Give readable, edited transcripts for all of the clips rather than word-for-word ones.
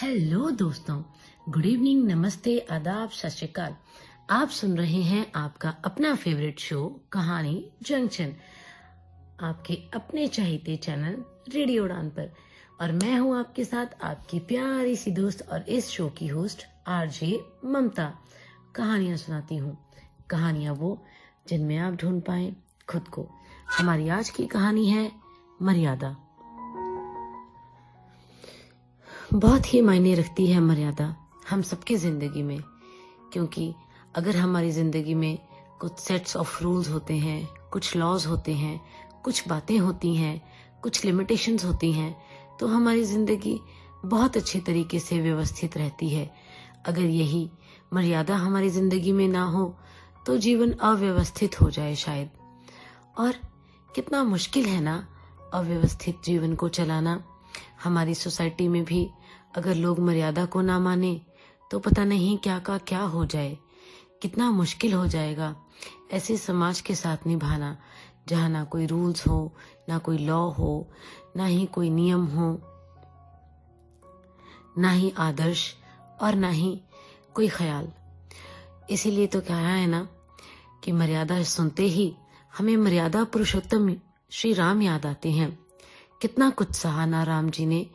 Hello दोस्तों, good evening, नमस्ते, आदाब, सत श्री अकाल। आप सुन रहे हैं आपका अपना फेवरेट शो कहानी जंक्शन, आपके अपने चहेते चैनल रेडियो उड़ान पर। और मैं हूं आपके साथ आपकी प्यारी सी दोस्त और इस शो की होस्ट आरजे ममता। कहानियां सुनाती हूँ, कहानियां वो जिनमें आप ढूंढ पाए खुद को। हमारी आज की कहानी है मर्यादा। बहुत ही मायने रखती है मर्यादा हम सबकी जिंदगी में, क्योंकि अगर हमारी जिंदगी में कुछ सेट्स ऑफ रूल्स होते हैं, कुछ लॉज होते हैं, कुछ बातें होती हैं, कुछ लिमिटेशंस होती हैं, तो हमारी जिंदगी बहुत अच्छे तरीके से व्यवस्थित रहती है। अगर यही मर्यादा हमारी जिंदगी में ना हो तो जीवन अव्यवस्थित हो जाए शायद। और कितना मुश्किल है ना अव्यवस्थित जीवन को चलाना। हमारी सोसाइटी में भी अगर लोग मर्यादा को ना माने तो पता नहीं क्या का क्या हो जाए। कितना मुश्किल हो जाएगा ऐसे समाज के साथ निभाना जहाँ ना कोई रूल्स हो, ना कोई लॉ हो, ना ही कोई नियम हो, ना ही आदर्श और ना ही कोई ख्याल। इसीलिए तो कहा है ना कि मर्यादा सुनते ही हमें मर्यादा पुरुषोत्तम श्री राम याद आते हैं। कितना कुछ सहा ना राम जी ने,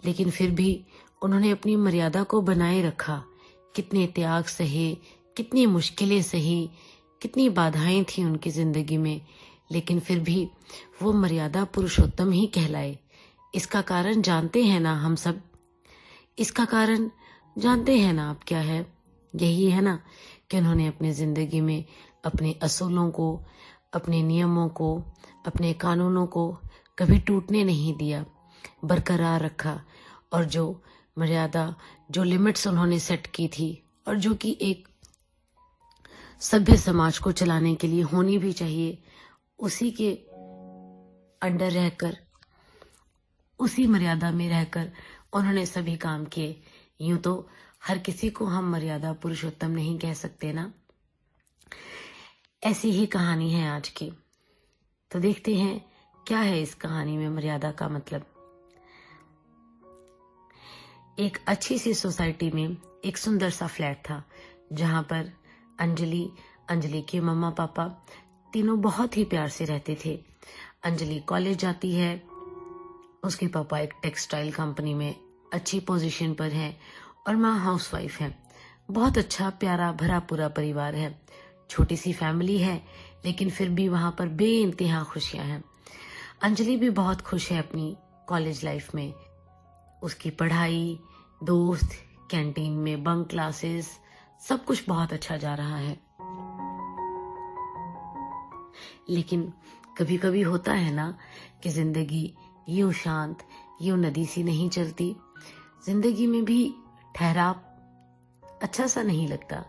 लेकिन फिर भी उन्होंने अपनी मर्यादा को बनाए रखा। कितने त्याग सहे, कितनी मुश्किलें सही, कितनी बाधाएं थी उनकी जिंदगी में, लेकिन फिर भी वो मर्यादा पुरुषोत्तम ही कहलाए। इसका कारण जानते हैं ना हम सब? इसका कारण जानते हैं ना आप क्या है? यही है ना कि उन्होंने अपनी जिंदगी में अपने असूलों को, अपने नियमों को, अपने कानूनों को कभी टूटने नहीं दिया, बरकरार रखा। और जो मर्यादा, जो लिमिट्स उन्होंने सेट की थी और जो कि एक सभ्य समाज को चलाने के लिए होनी भी चाहिए, उसी के अंडर रहकर, उसी मर्यादा में रहकर उन्होंने सभी काम किए। यूं तो हर किसी को हम मर्यादा पुरुषोत्तम नहीं कह सकते ना। ऐसी ही कहानी है आज की। तो देखते हैं क्या है इस कहानी में मर्यादा का मतलब। एक अच्छी सी सोसाइटी में एक सुंदर सा फ्लैट था जहां पर अंजलि के मम्मा पापा तीनों बहुत ही प्यार से रहते थे। अंजलि कॉलेज जाती है, उसके पापा एक टेक्सटाइल कंपनी में अच्छी पोजीशन पर है और माँ हाउसवाइफ है। बहुत अच्छा प्यारा भरा पूरा परिवार है। छोटी सी फैमिली है, लेकिन फिर भी वहां पर बेइंतहा खुशियां हैं। अंजलि भी बहुत खुश है अपनी कॉलेज लाइफ में। उसकी पढ़ाई, दोस्त, कैंटीन में बंक क्लासेस, सब कुछ बहुत अच्छा जा रहा है। लेकिन कभी कभी होता है ना कि जिंदगी यूं शांत, यूं नदी सी नहीं चलती। जिंदगी में भी ठहराव अच्छा सा नहीं लगता।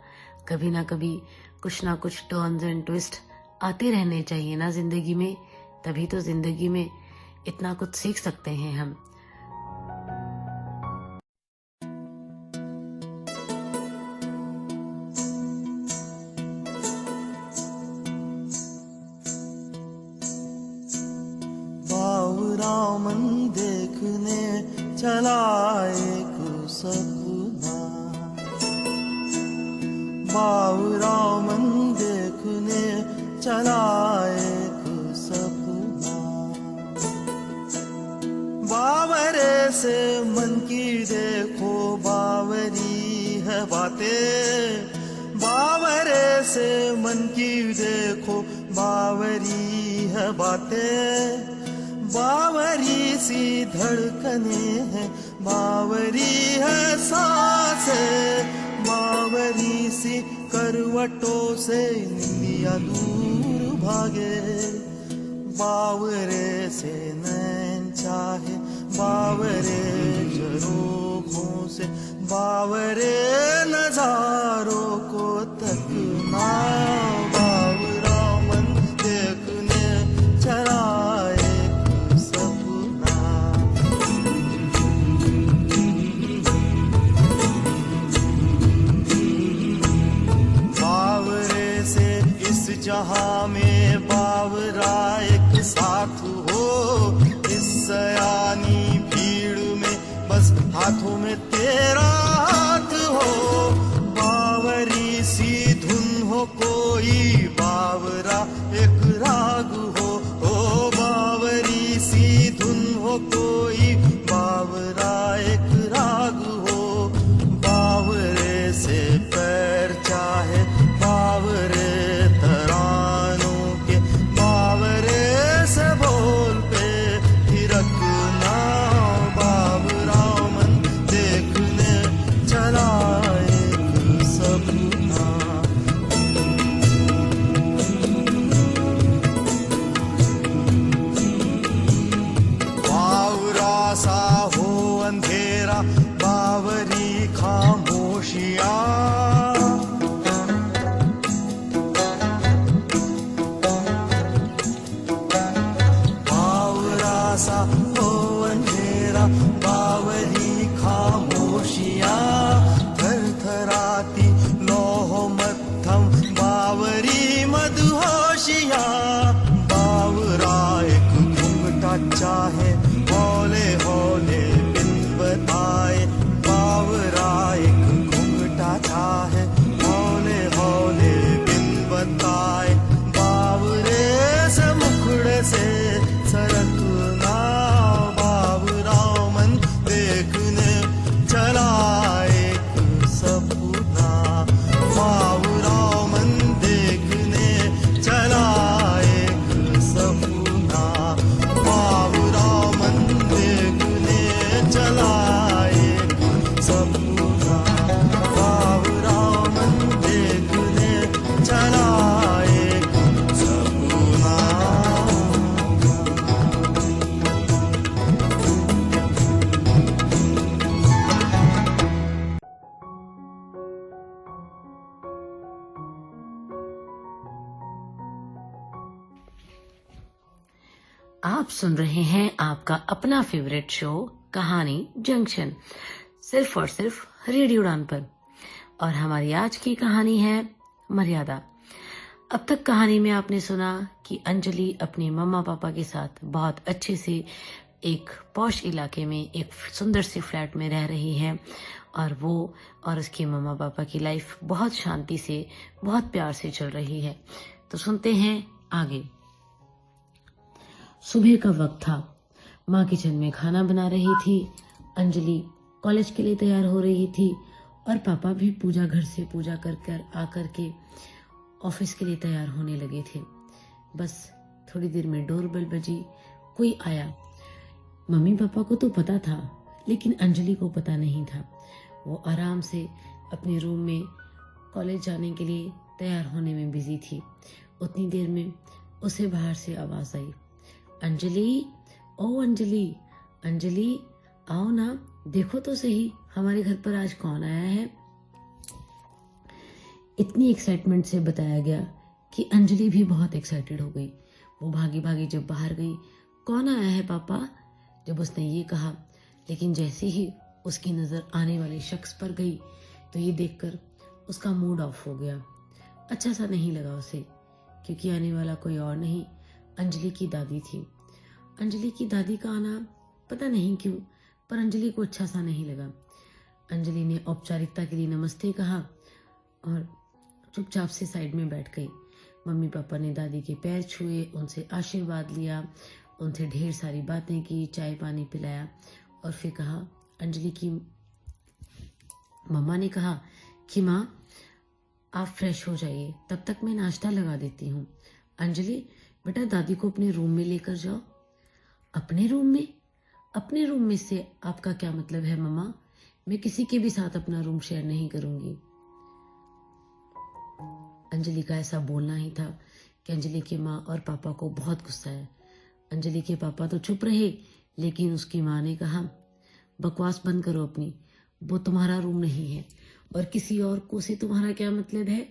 कभी ना कभी कुछ ना कुछ टर्न्स एंड ट्विस्ट आते रहने चाहिए ना जिंदगी में, तभी तो जिंदगी में इतना कुछ सीख सकते हैं हम। बाबूरामन देखने चला एक सपना, बाबूरामन देखने चला एक सपना। बावरे से मन की देखो बावरी है बातें, बावरे से मन की देखो बावरी है बातें। बावरी सी धड़कने हैं, बावरी है सांसें, बावरी सी करवटों से निंदिया दूर भागे। बावरे से नैन चाहे, बावरे झरोखों से, बावरे नजारों को तकना। बाबूरामन देखने चला एक सपना। बावरे से इस जहां में बावरा एक साथ हो, इस सयानी भीड़ में बस हाथों में तेरा हाथ हो। बावरी सी धुन हो कोई बावरा एक राग हो, ओ बावरी सी धुन हो कोई बावरा एक राग हो। बावरे से पैर चाहे बावरे तरानों के, बावरे से बोल पे थिरकना। बावरा मन देखने चला एक सपना। बावरा सा हो अंधेरा बावरी खामोशियाँ। बावरा सा हो अंधेरा बावरी खामोशियाँ। थरथराती लौह मध्यम बावरी मदहोशियाँ। बावरा एक घूंघटा चाहे हौले हौले बिन बताए। बावरा एक घूंघटा चाहे हौले हौले बिन बताए। बावरे से मुखड़े से सरकना। बावरा मन देखने चला एक सपना। बावरा मन देखने चला एक सपना। बावरा मन देखने चला एक सपना। बावरा मन देखने चला एक सपना। आप सुन रहे हैं आपका अपना फेवरेट शो कहानी जंक्शन, सिर्फ और सिर्फ रेडियो उड़ान पर। और हमारी आज की कहानी है मर्यादा। अब तक कहानी में आपने सुना कि अंजलि अपने मम्मा पापा के साथ बहुत अच्छे से एक पॉश इलाके में एक सुंदर सी फ्लैट में रह रही है, और वो और उसके मम्मा पापा की लाइफ बहुत शांति से बहुत प्यार से चल रही है। तो सुनते हैं आगे। सुबह का वक्त था। माँ किचन में खाना बना रही थी, अंजलि कॉलेज के लिए तैयार हो रही थी, और पापा भी पूजा घर से पूजा कर कर आकर के ऑफिस के लिए तैयार होने लगे थे। बस थोड़ी देर में डोरबेल बजी, कोई आया। मम्मी पापा को तो पता था, लेकिन अंजलि को पता नहीं था। वो आराम से अपने रूम में कॉलेज जाने के लिए तैयार होने में बिजी थी। उतनी देर में उसे बाहर से आवाज आई, अंजलि, ओ अंजलि, अंजलि आओ ना, देखो तो सही हमारे घर पर आज कौन आया है। इतनी एक्साइटमेंट से बताया गया कि अंजलि भी बहुत एक्साइटेड हो गई। वो भागी भागी जब बाहर गई, कौन आया है पापा, जब उसने ये कहा, लेकिन जैसे ही उसकी नजर आने वाले शख्स पर गई तो ये देखकर उसका मूड ऑफ हो गया। अच्छा सा नहीं लगा उसे, क्योंकि आने वाला कोई और नहीं, अंजलि की दादी थी। अंजलि की दादी का आना पता नहीं क्यों, पर अंजलि को अच्छा सा नहीं लगा। अंजलि ने औपचारिकता के लिए नमस्ते कहा और चुपचाप से साइड में बैठ गई। मम्मी पापा ने दादी के पैर छुए, उनसे आशीर्वाद लिया, उनसे ढेर सारी बातें की, चाय पानी पिलाया, और फिर कहा, अंजलि की मम्मा ने कहा कि माँ आप फ्रेश हो जाइए, तब तक मैं नाश्ता लगा देती हूँ। अंजलि बेटा दादी को अपने रूम में लेकर जाओ। अपने रूम में? अपने रूम में से आपका क्या मतलब है मम्मा? मैं किसी के भी साथ अपना रूम शेयर नहीं करूंगी। अंजलि का ऐसा बोलना ही था कि अंजलि की माँ और पापा को बहुत गुस्सा है। अंजलि के पापा तो चुप रहे, लेकिन उसकी माँ ने कहा, बकवास बंद करो अपनी, वो तुम्हारा रूम नहीं है, और किसी और को से तुम्हारा क्या मतलब है?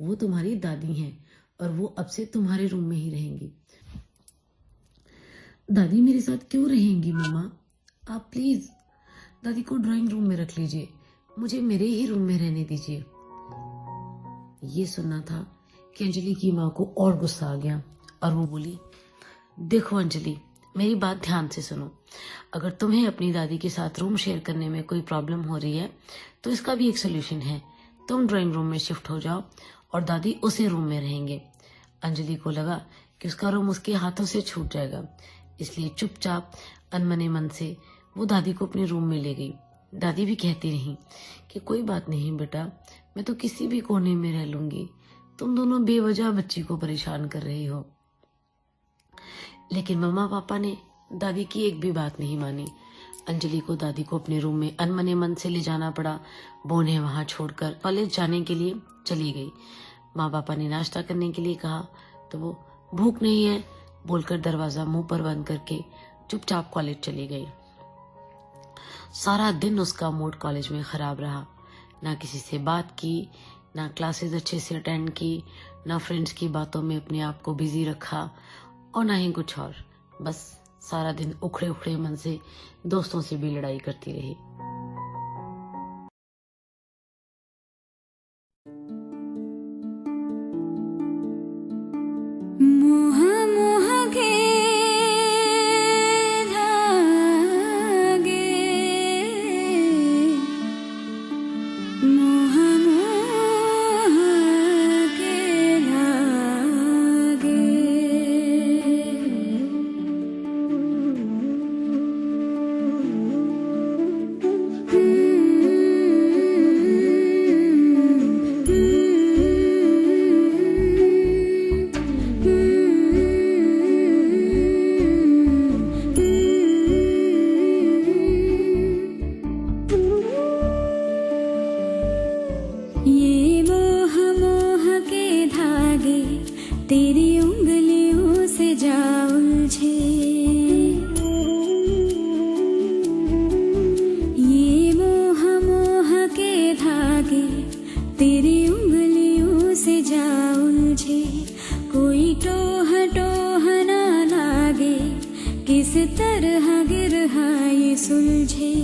वो तुम्हारी दादी हैं और वो अब से तुम्हारे रूम में ही रहेंगी। दादी मेरे साथ क्यों रहेंगी मम्मा? आप प्लीज दादी को ड्राइंग रूम में रख लीजिए, मुझे मेरे ही रूम में रहने दीजिए। ये सुनना था कि अंजलि की माँ को और गुस्सा आ गया और वो बोली, देखो अंजलि, मेरी बात ध्यान से सुनो। अगर तुम्हें अपनी दादी के साथ रूम शेयर करने में कोई प्रॉब्लम हो रही है तो इसका भी एक सोल्यूशन है। तुम ड्राइंग रूम में शिफ्ट हो जाओ और दादी उसी रूम में रहेंगे। अंजलि को लगा कि उसका रूम उसके हाथों से छूट जाएगा, इसलिए चुपचाप अनमने मन से वो दादी को अपने रूम में ले गई। दादी भी कहती रही कि कोई बात नहीं बेटा, मैं तो किसी भी कोने में रह लूंगी, तुम दोनों बेवजह बच्ची को परेशान कर रही हो। लेकिन मम्मा पापा ने दादी की एक भी बात नहीं मानी। अंजलि को दादी को अपने रूम में अनमने मन से ले जाना पड़ा। वो उन्हें वहां छोड़कर कॉलेज जाने के लिए चली गई। माँ पापा ने नाश्ता करने के लिए कहा तो वो भूख नहीं है बोलकर दरवाजा मुंह पर बंद करके चुपचाप कॉलेज चली गई। सारा दिन उसका मूड कॉलेज में खराब रहा। ना किसी से बात की, ना क्लासेस अच्छे से अटेंड की, ना फ्रेंड्स की बातों में अपने आप को बिजी रखा और ना ही कुछ और। बस सारा दिन उखड़े उखड़े मन से दोस्तों से भी लड़ाई करती रही। तेरी उंगलियों से जा उलझे, ये मोह मोह के धागे तेरी उंगलियों से जा उलझे। कोई टोह टोह ना लागे, किस तरह गिरहा ये सुलझे।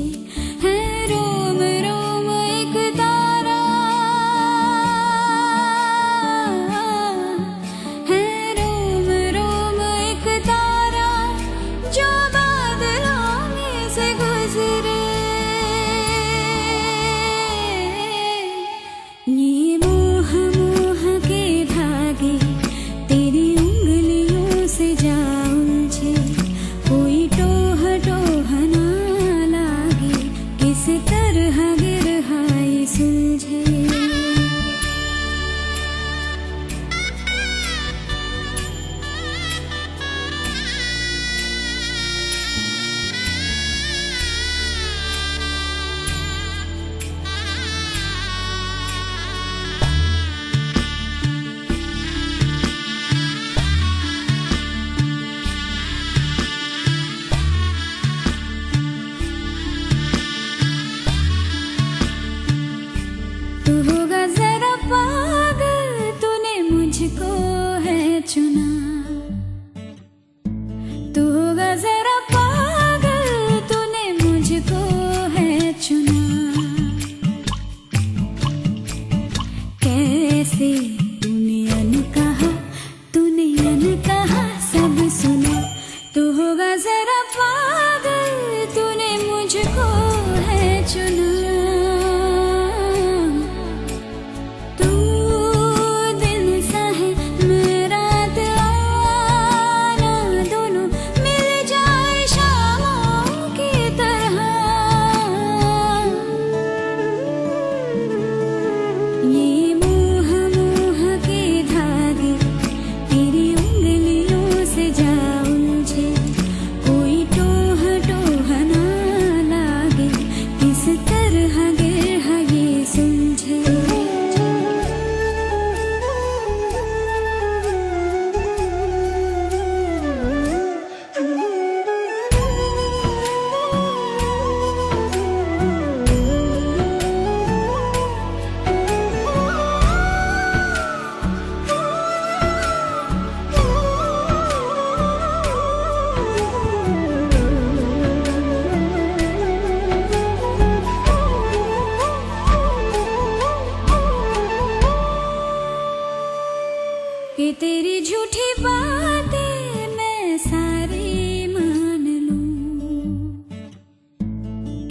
है रोम रोम एक तारा, है रोम रोम एक तारा जो बादलों में से गुजरे। ये मोह मोह के धागे तेरी उंगलियों से जा उलझे। कोई टोह टोह ना लागे, किस तरह गिरहा ये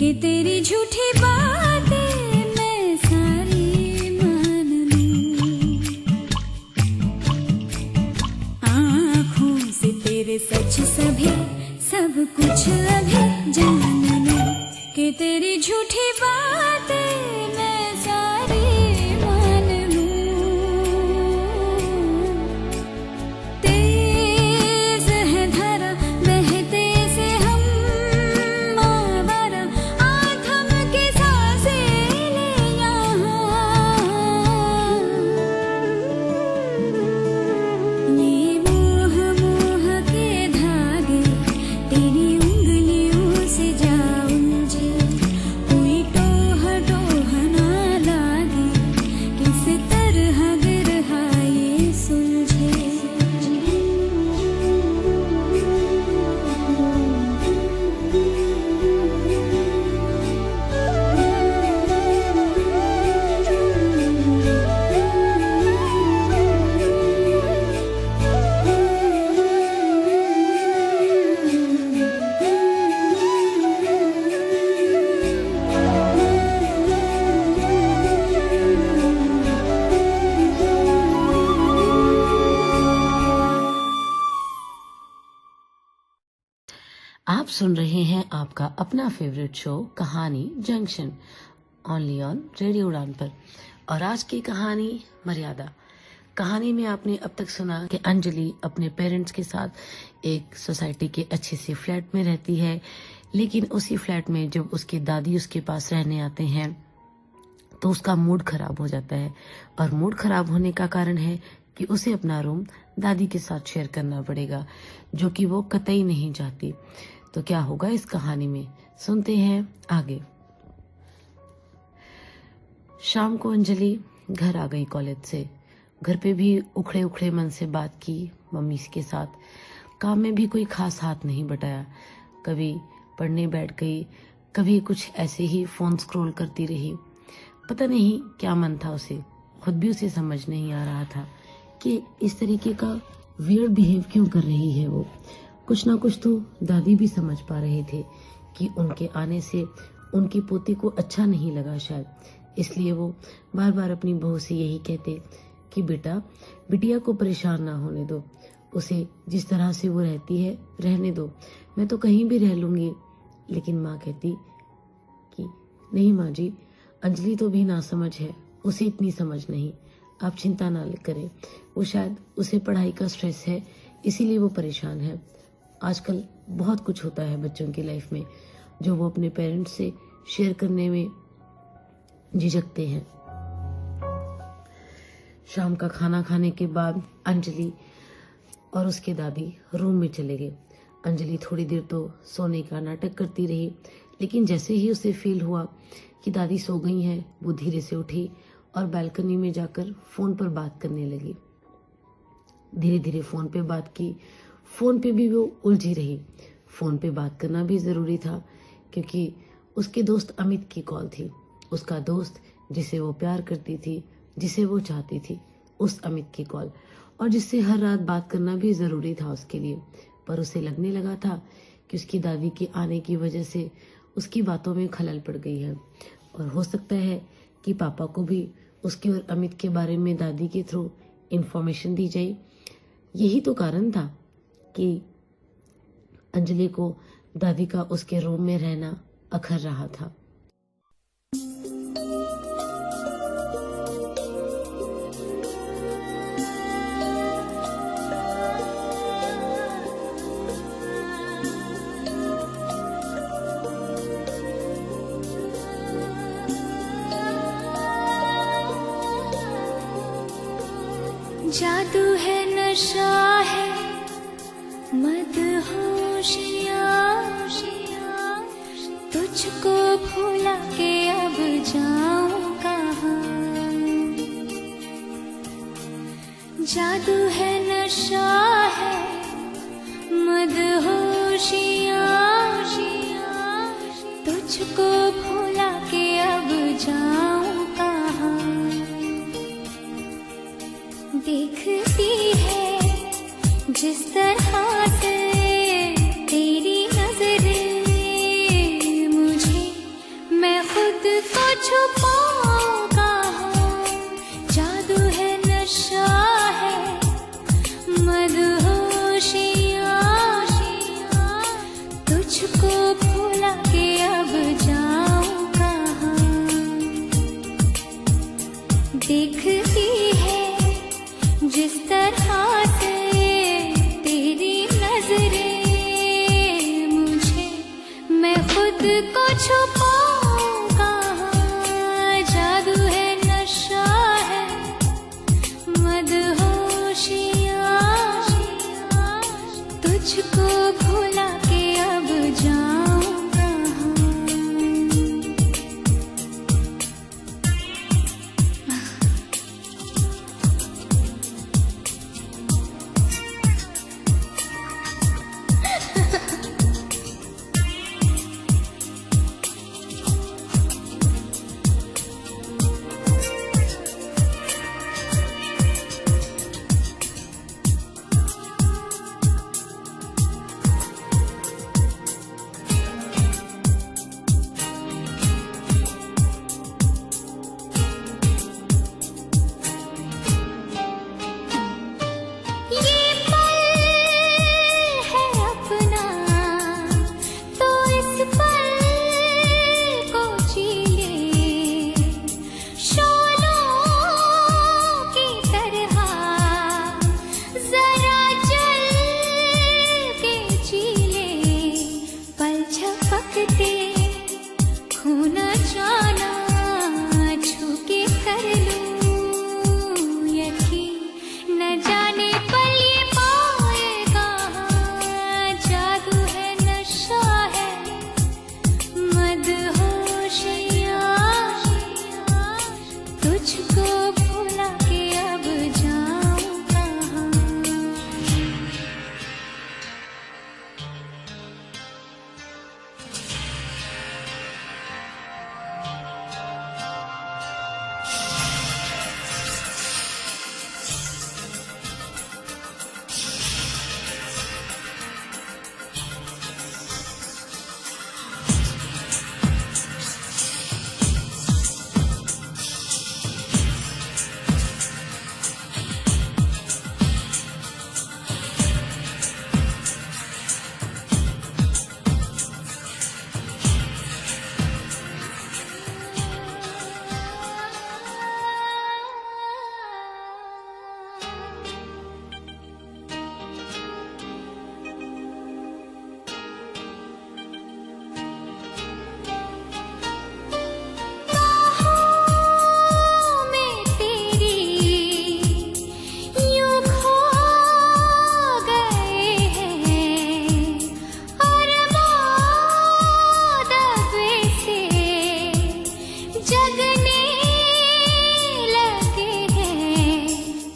कि तेरी झूठी बातें मैं सारी मान लूं। आँखों से तेरे सच सभी सब कुछ अभी जान लूं कि तेरी झूठी बातें मैं सारी मान लूं। तेज है धारा बहते से हम आवारा, आथम के सांसें ले यहाँ। ये मोह मोह के धागे तेरी उंगलियों से जा उलझे, कोई टोह टोह ना लागे, किस तरह बिरहा ये सुलझे। आप सुन रहे हैं आपका अपना favourite show Kahani junction, only on radio उड़ान पर। और आज की कहानी मर्यादा। कहानी में आपने अब तक सुना कि अंजलि अपने पेरेंट्स के साथ एक सोसाइटी के अच्छे से फ्लैट में रहती है, लेकिन उसी फ्लैट में जब उसकी दादी उसके पास रहने आते हैं तो उसका मूड खराब हो जाता है। और मूड खराब होने का कारण है कि उसे अपना रूम दादी के साथ शेयर करना पड़ेगा, जो कि वो कतई नहीं चाहती। तो क्या होगा इस कहानी में, सुनते हैं आगे। शाम को अंजलि घर आ गई कॉलेज से। घर पे भी उखड़े उखड़े मन से बात की मम्मी के साथ। काम में भी कोई खास हाथ नहीं बटाया। कभी पढ़ने बैठ गई, कभी कुछ ऐसे ही फोन स्क्रॉल करती रही। पता नहीं क्या मन था उसे, खुद भी उसे समझ नहीं आ रहा था कि इस तरीके का वियर्ड बिहेव क्यों कर रही है वो। कुछ ना कुछ तो दादी भी समझ पा रहे थे कि उनके आने से उनकी पोती को अच्छा नहीं लगा शायद, इसलिए वो बार बार अपनी बहू से यही कहते कि बेटा बिटिया को परेशान ना होने दो, उसे जिस तरह से वो रहती है रहने दो, मैं तो कहीं भी रह लूंगी। लेकिन माँ कहती कि नहीं माँ जी, अंजलि तो भी ना समझ है, उसे इतनी समझ नहीं, आप चिंता ना करें, वो शायद उसे पढ़ाई का स्ट्रेस है इसीलिए वो परेशान है। आजकल बहुत कुछ होता है बच्चों की लाइफ में जो वो अपने पेरेंट्स से शेयर करने में झिझकते हैं। शाम का खाना खाने के बाद अंजलि और उसके दादी रूम में चले गए। अंजलि थोड़ी देर तो सोने का नाटक करती रही, लेकिन जैसे ही उसे फील हुआ कि दादी सो गई हैं, वो धीरे से उठी और बालकनी में जाकर फोन पर बात करने लगी। धीरे धीरे फोन पे बात की। फोन पे भी वो उलझी रही। फोन पे बात करना भी जरूरी था क्योंकि उसके दोस्त अमित की कॉल थी। उसका दोस्त जिसे वो प्यार करती थी, जिसे वो चाहती थी, उस अमित की कॉल, और जिससे हर रात बात करना भी जरूरी था उसके लिए। पर उसे लगने लगा था कि उसकी दादी के आने की वजह से उसकी बातों में खलल पड़ गई है, और हो सकता है कि पापा को भी उसके और अमित के बारे में दादी के थ्रू इंफॉर्मेशन दी जाए। यही तो कारण था कि अंजलि को दादी का उसके रूम में रहना अखर रहा था। जादू है नशा है मदहोशियाँ, तुझको भुला के अब जाऊं कहाँ। जादू है नशा है मदहोशियाँ, तुझको भुला के अब जाऊं कहाँ। देखती है जिस तरह से तेरी नजरें मुझे तुझको भुला के अब जाऊं कहाँ। देखती है जिस तरह से तेरी नजरें मुझे, मैं खुद को छुपाऊं कहाँ। जादू है, नशा है, मदहोशियाँ, तुझको भुला के अब जाऊं कहाँ।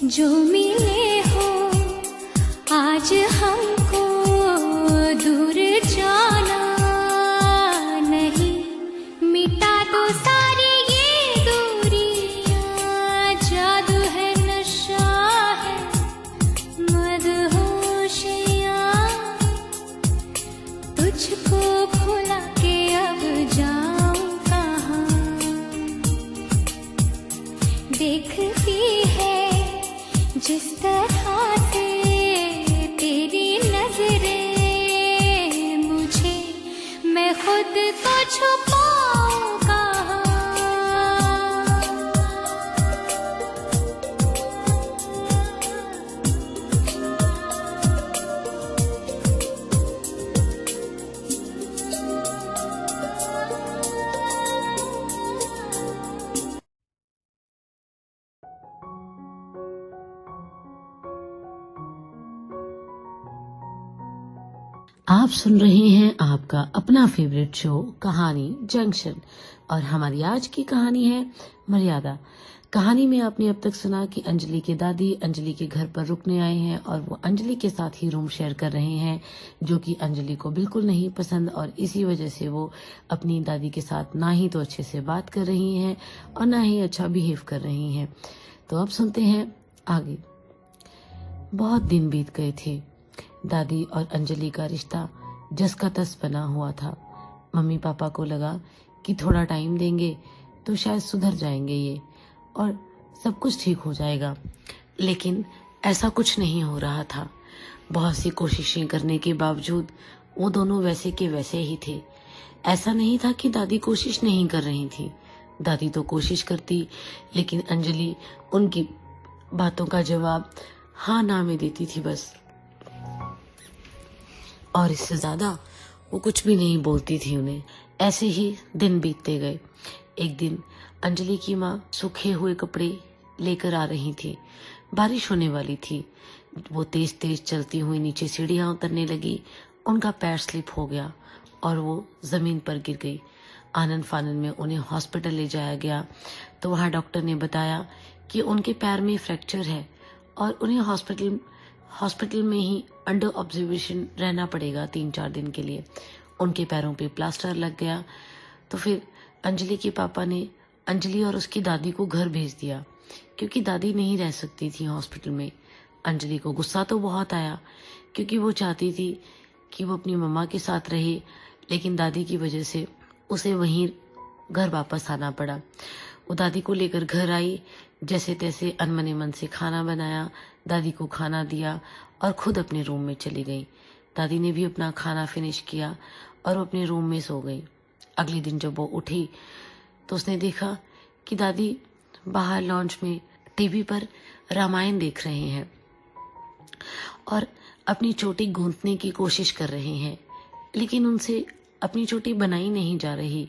जो मिले हो आज हमको, दूर जाना नहीं, मिटा दो सारी ये दूरियां। जादू है, नशा है, मदहोशियाँ, तुझको भुला के अब जाऊं कहाँ। देखती है जिस तरह से तेरी नजरें मुझे, मैं खुद को छुपाऊं कहाँ। आप सुन रहे हैं आपका अपना फेवरेट शो कहानी जंक्शन, और हमारी आज की कहानी है मर्यादा। कहानी में आपने अब तक सुना कि अंजलि की दादी अंजलि के घर पर रुकने आए हैं और वो अंजलि के साथ ही रूम शेयर कर रहे हैं, जो कि अंजलि को बिल्कुल नहीं पसंद, और इसी वजह से वो अपनी दादी के साथ ना ही तो अच्छे से बात कर रही हैं और ना ही अच्छा बिहेव कर रही हैं। तो अब सुनते हैं आगे। बहुत दिन बीत गए थे। दादी और अंजलि का रिश्ता जस का तस बना हुआ था। मम्मी पापा को लगा कि थोड़ा टाइम देंगे तो शायद सुधर जाएंगे ये और सब कुछ ठीक हो जाएगा, लेकिन ऐसा कुछ नहीं हो रहा था। बहुत सी कोशिशें करने के बावजूद वो दोनों वैसे के वैसे ही थे। ऐसा नहीं था कि दादी कोशिश नहीं कर रही थी, दादी तो कोशिश करती, लेकिन अंजलि उनकी बातों का जवाब हाँ ना में देती थी बस, और इससे ज्यादा वो कुछ भी नहीं बोलती थी उन्हें। ऐसे ही दिन बीतते गए। एक दिन अंजलि की माँ सूखे हुए कपड़े लेकर आ रही थी। बारिश होने वाली थी। वो तेज तेज चलती हुई नीचे सीढ़ियां उतरने लगी। उनका पैर स्लिप हो गया और वो जमीन पर गिर गई। आनन फानन में उन्हें हॉस्पिटल ले जाया गया तो वहां डॉक्टर ने बताया कि उनके पैर में फ्रैक्चर है और उन्हें हॉस्पिटल में ही अंडर ऑब्जर्वेशन रहना पड़ेगा 3-4 दिन के लिए। उनके पैरों पे प्लास्टर लग गया। तो फिर अंजलि के पापा ने अंजलि और उसकी दादी को घर भेज दिया, क्योंकि दादी नहीं रह सकती थी हॉस्पिटल में। अंजलि को गुस्सा तो बहुत आया, क्योंकि वो चाहती थी कि वो अपनी मम्मा के साथ रहे, लेकिन दादी की वजह से उसे वहीं घर वापस आना पड़ा। वो दादी को लेकर घर आई, जैसे तैसे अनमने मन से खाना बनाया, दादी को खाना दिया और खुद अपने रूम में चली गई। दादी ने भी अपना खाना फिनिश किया और वो अपने रूम में सो गई। अगले दिन जब वो उठी तो उसने देखा कि दादी बाहर लॉन्च में टीवी पर रामायण देख रहे हैं और अपनी चोटी गूंथने की कोशिश कर रहे हैं, लेकिन उनसे अपनी चोटी बनाई नहीं जा रही।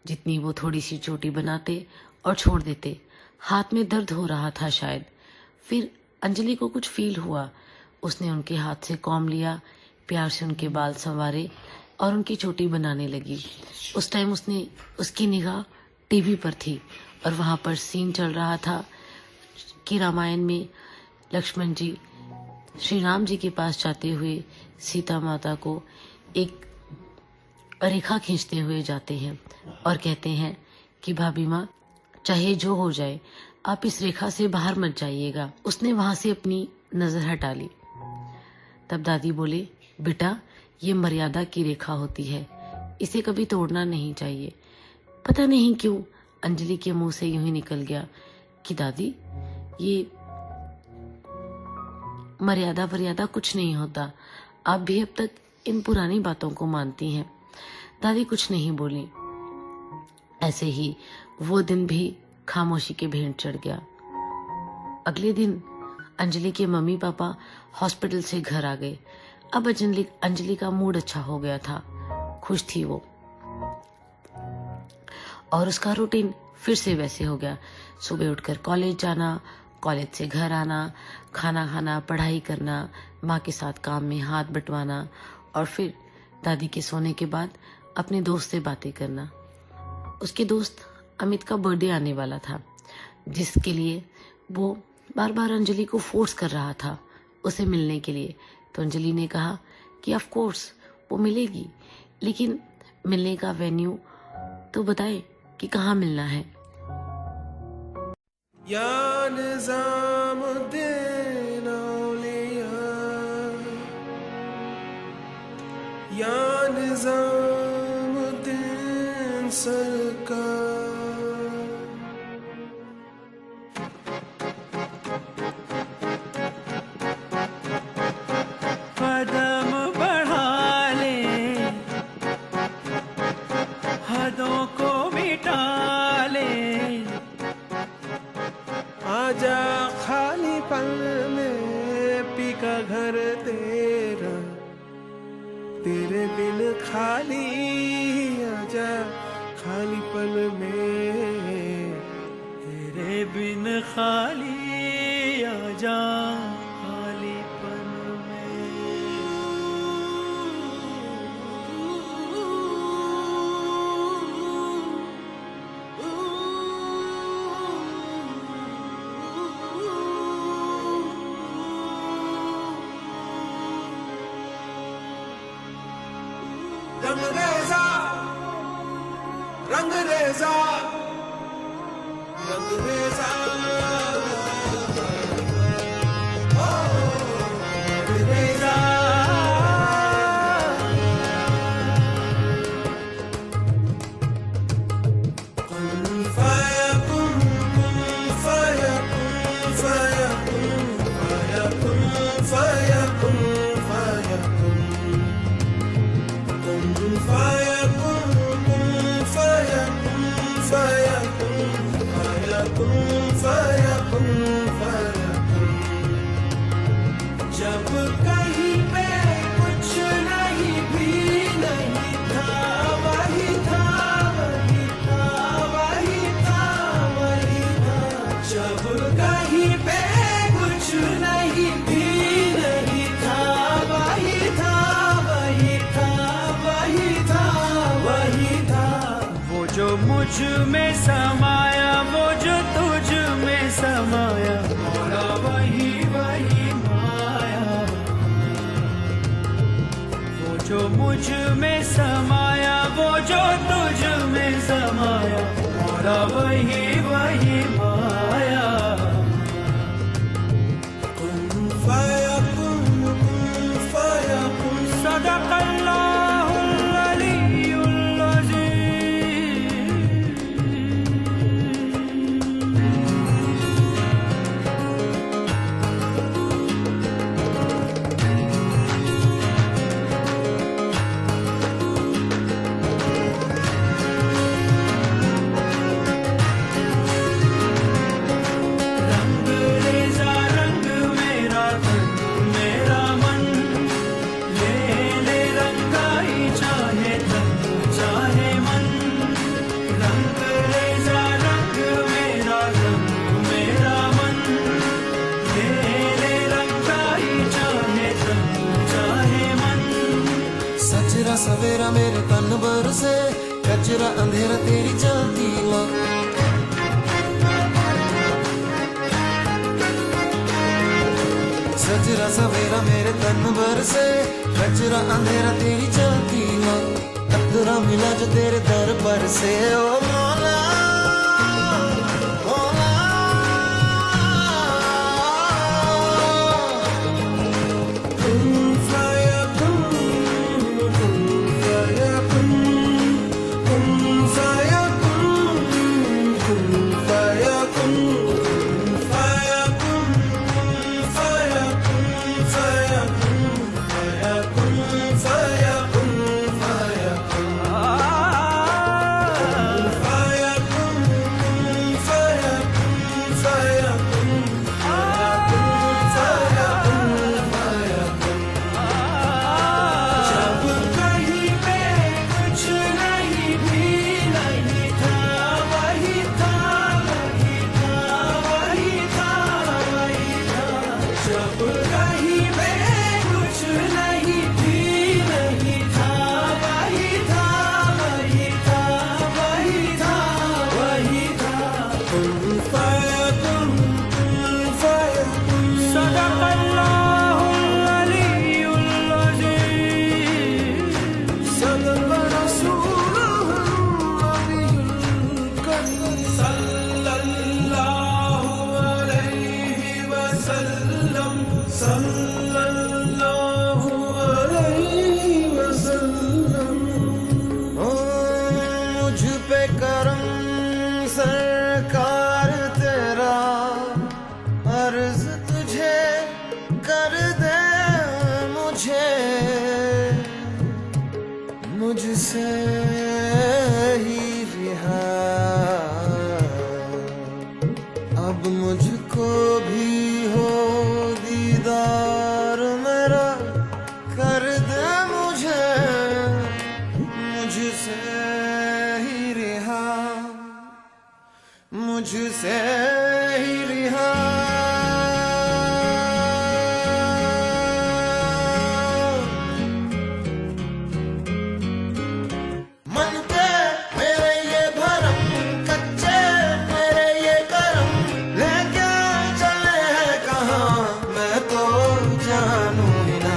जितनी वो थोड़ी सी चोटी बनाते और छोड़ देते, हाथ में दर्द हो रहा था शायद। फिर अंजलि को कुछ फील हुआ। उसने उनके हाथ से कॉम्ब लिया, प्यार से उनके बाल संवारे और उनकी चोटी बनाने लगी। उस टाइम उसकी निगाह टीवी पर थी और वहां पर सीन चल रहा था कि रामायण में लक्ष्मण जी श्री राम जी के पास जाते हुए सीता माता को एक रेखा खींचते हुए जाते हैं और कहते हैं कि भाभी माँ, चाहे जो हो जाए आप इस रेखा से बाहर मत जाइएगा। उसने वहां से अपनी नजर हटा ली। तब दादी बोले, बेटा ये मर्यादा की रेखा होती है, इसे कभी तोड़ना नहीं चाहिए। पता नहीं क्यों अंजलि के मुंह से यूं ही निकल गया कि दादी ये मर्यादा कुछ नहीं होता, आप भी अब तक इन पुरानी बातों को मानती हैं। दादी कुछ नहीं बोली। ऐसे ही वो दिन भी खामोशी के भेंट चढ़ गया। अगले दिन अंजलि के मम्मी पापा हॉस्पिटल से घर आ गए। अब अंजलि का मूड अच्छा हो गया था, खुश थी वो, और उसका रूटीन फिर से वैसे हो गया। सुबह उठकर कॉलेज जाना, कॉलेज से घर आना, खाना खाना, पढ़ाई करना, माँ के साथ काम में हाथ बंटवाना और फिर दादी के सोने के बाद अपने दोस्त से बातें करना। उसके दोस्त अमित का बर्थडे आने वाला था, जिसके लिए वो बार बार अंजलि को फोर्स कर रहा था उसे मिलने के लिए। तो अंजलि ने कहा कि ऑफ कोर्स वो मिलेगी, लेकिन मिलने का वेन्यू तो बताए कि कहाँ मिलना है। या निज़ामुद्दीन औलिया, या निज़ामुद्दीन सरकार। कदम बढ़ा ले, हदों को मिटा ले, आजा खाली पल में पीका घर तेरा, तेरे बिन खाली आजा खाली पल में, तेरे बिन खाली आजा खाली पल रंगरेजा रंगरेजा रंगरेजा रंगरेजा। कुन फयकुन, कुन फयकुन, फयकुन फयकुन, फयकुन फयकुन। जब कहीं पे कुछ नहीं भी नहीं था, वही था, वही था, वही था, वही था। जब कहीं पे कुछ नहीं भी नहीं था, वही था, वही था, वही था, वही था। वो जो मुझ में समाया, वो जो तुझ में समाया, मोरा वही वही माया। वो जो मुझ में समाया, वो जो तुझ में समाया, मोरा वही वही माया। सदक़ल्लाहुल अलीयुल अज़ीम। रंग रेज़ा रंग मेरा तन मेरा मन, ले ले रंगाई चाहे तन चाहे मन। रंग रेज़ा रंग मेरा तन मेरा मन, ले ले रंगाई चाहे तन चाहे मन। सचरा सवेरा मेरे तन भर से, कचरा अंधेरा तेरी चलती ला। सचरा सवेरा मेरे तन भर से, कचरा अंधेरा तेरी चलती ला। कतरा मिला जो तेरे दर पर से, ओ मौला मौला। कुन फयकुन, कुन फयकुन, कुन फयकुन, कुन फयकुन, फयकुन, फयकुन, फयकुन, फयकुन, फयकुन, फयकुन। जब कहीं पे कुछ नहीं भी नहीं था, वही था, वही था, वही था, वही था। जब कहीं पे कुछ नहीं भी नहीं था, वही था, वही था, वही था, वही था। कुन फयकुन, कुन फयकुन। सदक़ल्लाहुल अलीयुल अज़ीम। सल्लल्लाहु रसूलुहुल करीम, सल्लल्लाहु अलैहि वसल्लम, सल्लल्लाहु अलैहि वसल्लम। ओ मुझ पे करम सरकार तेरा, अर्ज तुझे कर दे मुझे, मुझसे ही रिहा। अब मुझको भी हो दीदार मेरा, कर दे मुझे, मुझसे ही रिहा, मुझसे ही रिहा। मन के मेरे ये भरम, कच्चे मेरे ये करम, लेके चले हैं कहाँ मैं तो जानू ही ना।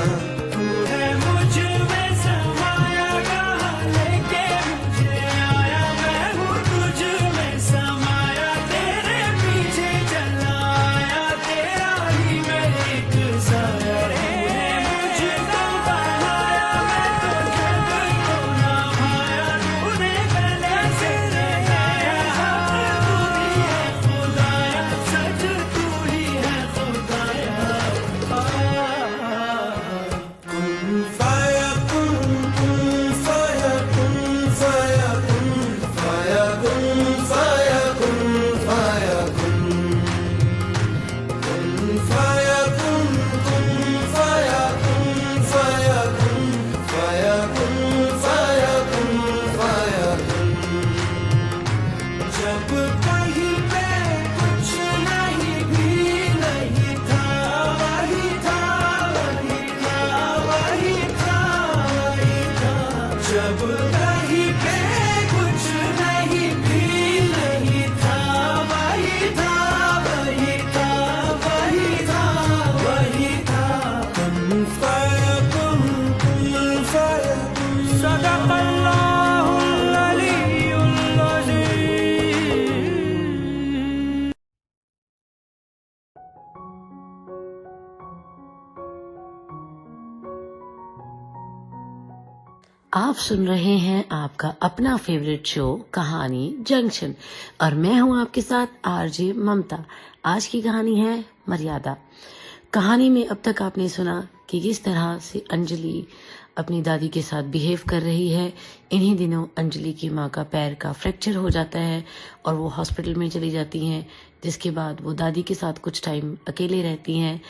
है मुझ में समाया, कहाँ लेके मुझे आया। मैं हूँ तुझ में समाया, तेरे पीछे चला आप सुन रहे हैं आपका अपना फेवरेट शो कहानी जंक्शन और मैं हूं आपके साथ आरजे ममता। आज की कहानी है मर्यादा। कहानी में अब तक आपने सुना कि किस तरह से अंजलि अपनी दादी के साथ बिहेव कर रही है। इन्हीं दिनों अंजलि की माँ का पैर का फ्रैक्चर हो जाता है और वो हॉस्पिटल में चली जाती हैं, जिसके बाद वो दादी के साथ कुछ टाइम अकेले रहती हैं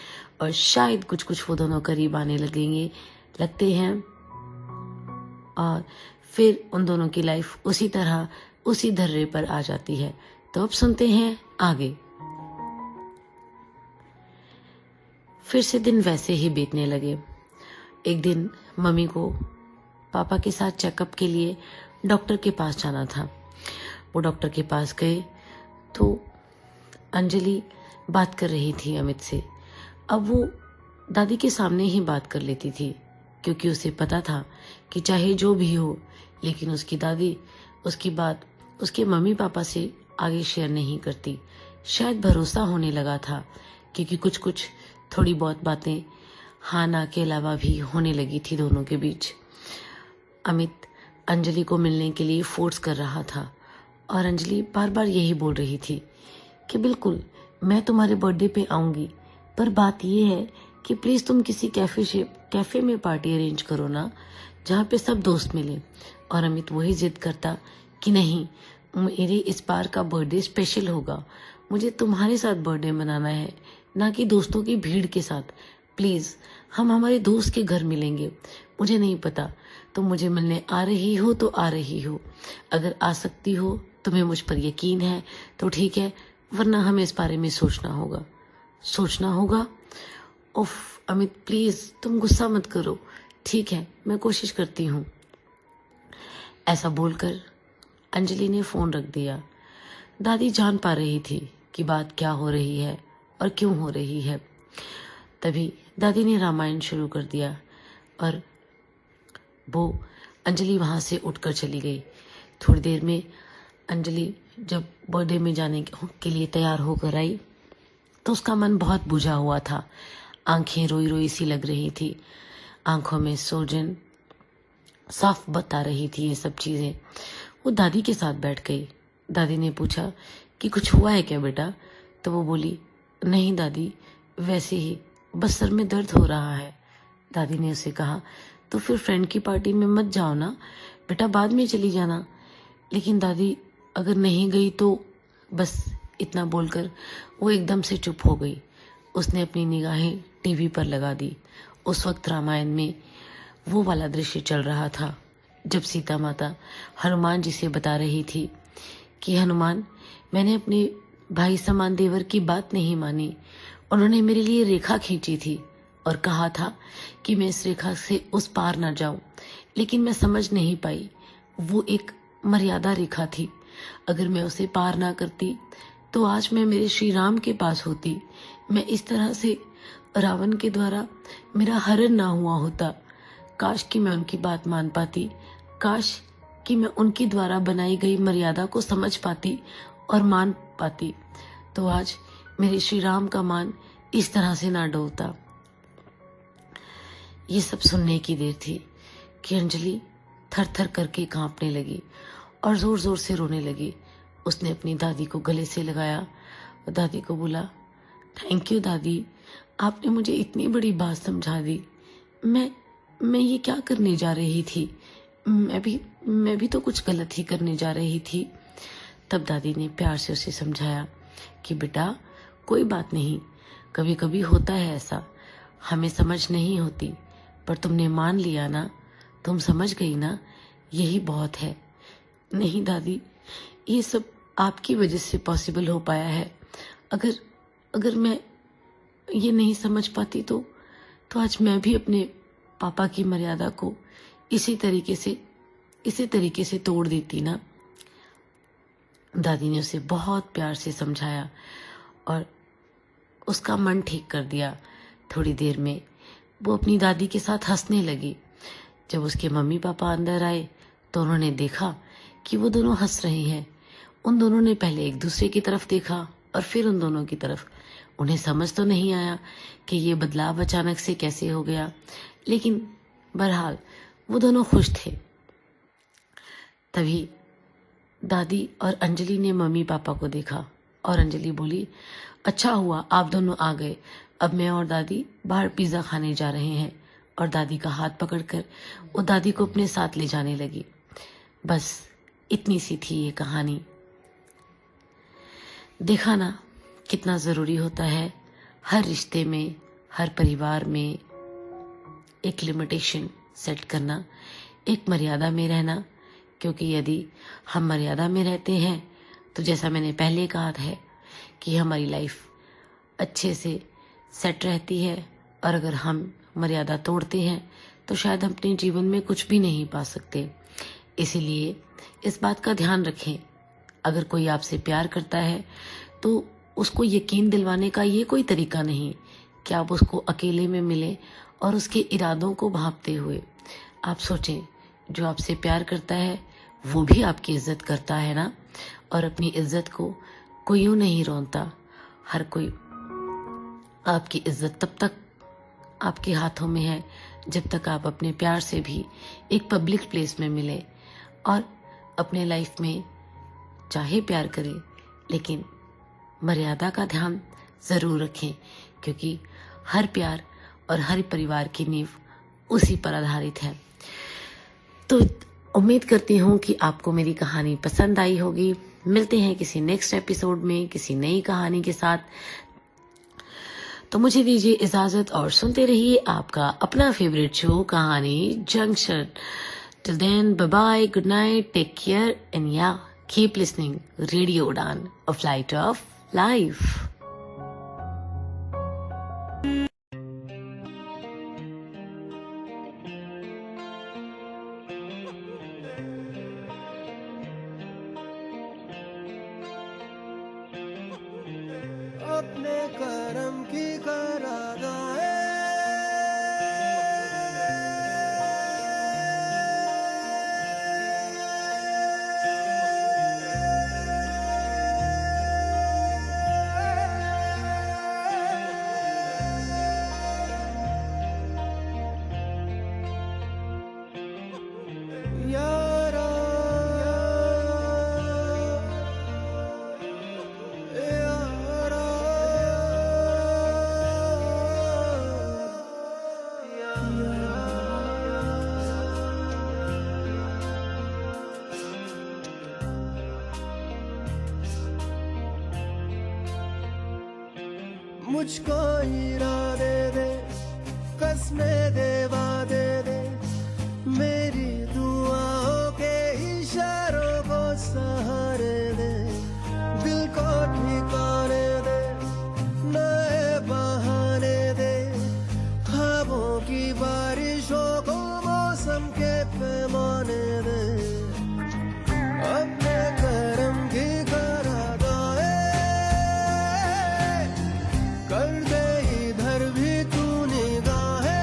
और शायद कुछ कुछ वो दोनों करीब आने लगते हैं और फिर उन दोनों की लाइफ उसी तरह उसी धर्रे पर आ जाती है। तो अब सुनते हैं आगे। फिर से दिन वैसे ही बीतने लगे। एक दिन मम्मी को पापा के साथ चेकअप के लिए डॉक्टर के पास जाना था। वो डॉक्टर के पास गए तो अंजलि बात कर रही थी अमित से। अब वो दादी के सामने ही बात कर लेती थी, क्योंकि उसे पता था कि चाहे जो भी हो, लेकिन उसकी दादी उसकी बात उसके मम्मी पापा से आगे शेयर नहीं करती। शायद भरोसा होने लगा था, क्योंकि कुछ कुछ थोड़ी बहुत बातें हाँ ना के अलावा भी होने लगी थी दोनों के बीच। अमित अंजलि को मिलने के लिए फोर्स कर रहा था और अंजलि बार बार यही बोल रही थी कि बिल्कुल मैं तुम्हारे बर्थडे पे आऊंगी, पर बात ये है कि प्लीज तुम किसी कैफे में पार्टी अरेंज करो ना, जहाँ पे सब दोस्त मिले। और अमित वही जिद करता कि नहीं, मेरे इस बार का बर्थडे स्पेशल होगा, मुझे तुम्हारे साथ बर्थडे मनाना है, ना कि दोस्तों की भीड़ के साथ। प्लीज हम हमारे दोस्त के घर मिलेंगे। मुझे नहीं पता तुम मुझे मिलने आ रही हो तो आ रही हो, अगर आ सकती हो, तुम्हें मुझ पर यकीन है तो ठीक है, वरना हमें इस बारे में सोचना होगा। उफ अमित प्लीज तुम गुस्सा मत करो, ठीक है मैं कोशिश करती हूँ। ऐसा बोलकर अंजलि ने फोन रख दिया। दादी जान पा रही थी कि बात क्या हो रही है और क्यों हो रही है। तभी दादी ने रामायण शुरू कर दिया और वो अंजलि वहां से उठकर चली गई। थोड़ी देर में अंजलि जब बर्थडे में जाने के लिए तैयार होकर आई तो उसका मन बहुत बुझा हुआ था। आंखें रोई रोई सी लग रही थी, आंखों में सोजन साफ बता रही थी ये सब चीजें। वो दादी के साथ बैठ गई। दादी ने पूछा कि कुछ हुआ है क्या बेटा? तो वो बोली नहीं दादी, वैसे ही बस सर में दर्द हो रहा है। दादी ने उसे कहा तो फिर फ्रेंड की पार्टी में मत जाओ ना बेटा, बाद में चली जाना। लेकिन दादी अगर नहीं गई तो बस इतना बोलकर वो एकदम से चुप हो गई। उसने अपनी निगाहें टीवी पर लगा दी। उस वक्त रामायण में वो वाला दृश्य चल रहा था जब सीता माता हनुमान जी से बता रही थी कि हनुमान, मैंने अपने भाई समान देवर की बात नहीं मानी, उन्होंने मेरे लिए रेखा खींची थी और कहा था कि मैं इस रेखा से उस पार ना जाऊं, लेकिन मैं समझ नहीं पाई। वो एक मर्यादा रेखा थी, अगर मैं उसे पार ना करती तो आज मैं मेरे श्री राम के पास होती। मैं इस तरह से रावण के द्वारा मेरा हरण ना हुआ होता। काश कि मैं उनकी बात मान पाती, काश कि मैं उनकी द्वारा बनाई गई मर्यादा को समझ पाती और मान पाती, तो आज मेरे श्री राम का मान इस तरह से ना डोलता। ये सब सुनने की देर थी कि अंजलि थर थर करके कांपने लगी और जोर जोर से रोने लगी। उसने अपनी दादी को गले से लगाया और दादी को बोला, थैंक यू दादी, आपने मुझे इतनी बड़ी बात समझा दी। मैं ये क्या करने जा रही थी? मैं भी तो कुछ गलत ही करने जा रही थी। तब दादी ने प्यार से उसे समझाया कि बेटा कोई बात नहीं, कभी कभी होता है ऐसा, हमें समझ नहीं होती, पर तुमने मान लिया ना, तुम समझ गई ना, यही बहुत है। नहीं दादी, ये सब आपकी वजह से पॉसिबल हो पाया है। अगर मैं ये नहीं समझ पाती तो आज मैं भी अपने पापा की मर्यादा को इसी तरीके से तोड़ देती ना। दादी ने उसे बहुत प्यार से समझाया और उसका मन ठीक कर दिया। थोड़ी देर में वो अपनी दादी के साथ हंसने लगी। जब उसके मम्मी पापा अंदर आए तो उन्होंने देखा कि वो दोनों हंस रहे हैं। उन दोनों ने पहले एक दूसरे की तरफ देखा और फिर उन दोनों की तरफ। उन्हें समझ तो नहीं आया कि ये बदलाव अचानक से कैसे हो गया, लेकिन बहरहाल वो दोनों खुश थे तभी दादी और अंजलि ने मम्मी पापा को देखा और अंजलि बोली, अच्छा हुआ आप दोनों आ गए, अब मैं और दादी बाहर पिज्ज़ा खाने जा रहे हैं। और दादी का हाथ पकड़कर वो दादी को अपने साथ ले जाने लगी। बस इतनी सी थी ये कहानी। देखा ना कितना ज़रूरी होता है हर रिश्ते में, हर परिवार में एक लिमिटेशन सेट करना, एक मर्यादा में रहना, क्योंकि यदि हम मर्यादा में रहते हैं तो जैसा मैंने पहले कहा है कि हमारी लाइफ अच्छे से सेट रहती है, और अगर हम मर्यादा तोड़ते हैं तो शायद हम अपने जीवन में कुछ भी नहीं पा सकते। इसीलिए इस बात का ध्यान रखें, अगर कोई आपसे प्यार करता है तो उसको यकीन दिलवाने का ये कोई तरीका नहीं कि आप उसको अकेले में मिलें और उसके इरादों को भांपते हुए। आप सोचें, जो आपसे प्यार करता है वो भी आपकी इज्जत करता है ना, और अपनी इज्जत को कोई यूं नहीं रोनता। हर कोई आपकी इज्जत तब तक आपके हाथों में है जब तक आप अपने प्यार से भी एक पब्लिक प्लेस में मिले और अपने लाइफ में चाहे प्यार करें, लेकिन मर्यादा का ध्यान जरूर रखें, क्योंकि हर प्यार और हर परिवार की नींव उसी पर आधारित है। तो उम्मीद करती हूँ कि आपको मेरी कहानी पसंद आई होगी। मिलते हैं किसी नेक्स्ट एपिसोड में किसी नई कहानी के साथ। तो मुझे दीजिए इजाजत और सुनते रहिए आपका अपना favourite show Kahani junction. Till then, bye bye, good night, take care and या keep listening radio Udaan, a flight of life. अपने करम की करादाए यारा यारा मुझको इरादे दे, कसमें दे, वादे दे, मेरी दुआओं के इशारों को सहारे दे, दिल को ठिकाने दे, नए बहाने दे, ख्वाबों की बारिशों को मौसम के पैमाने दे, अपने करम की करादाए कर दे इधर भी तू निगाहें।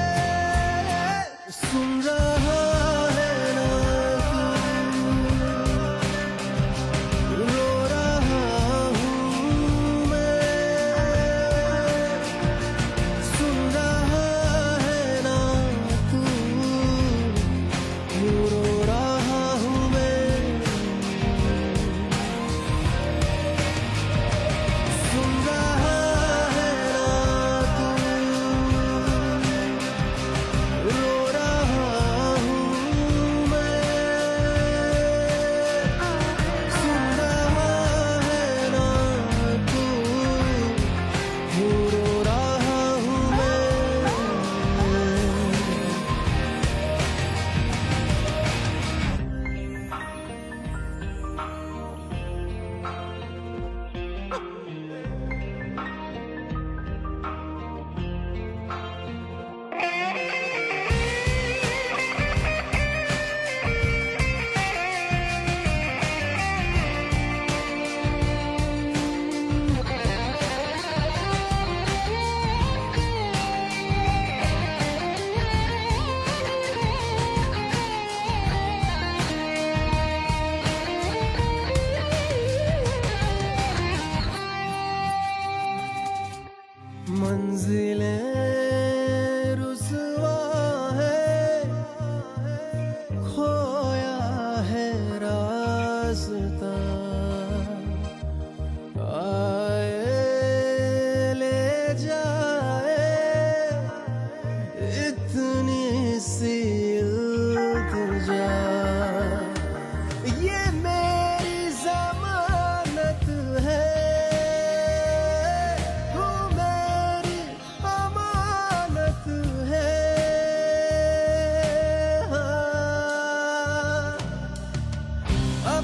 रास्ता आए ले जाए इतनी सी इल्तिजा ये मेरी जमानत है तू मेरी अमानत है हाँ।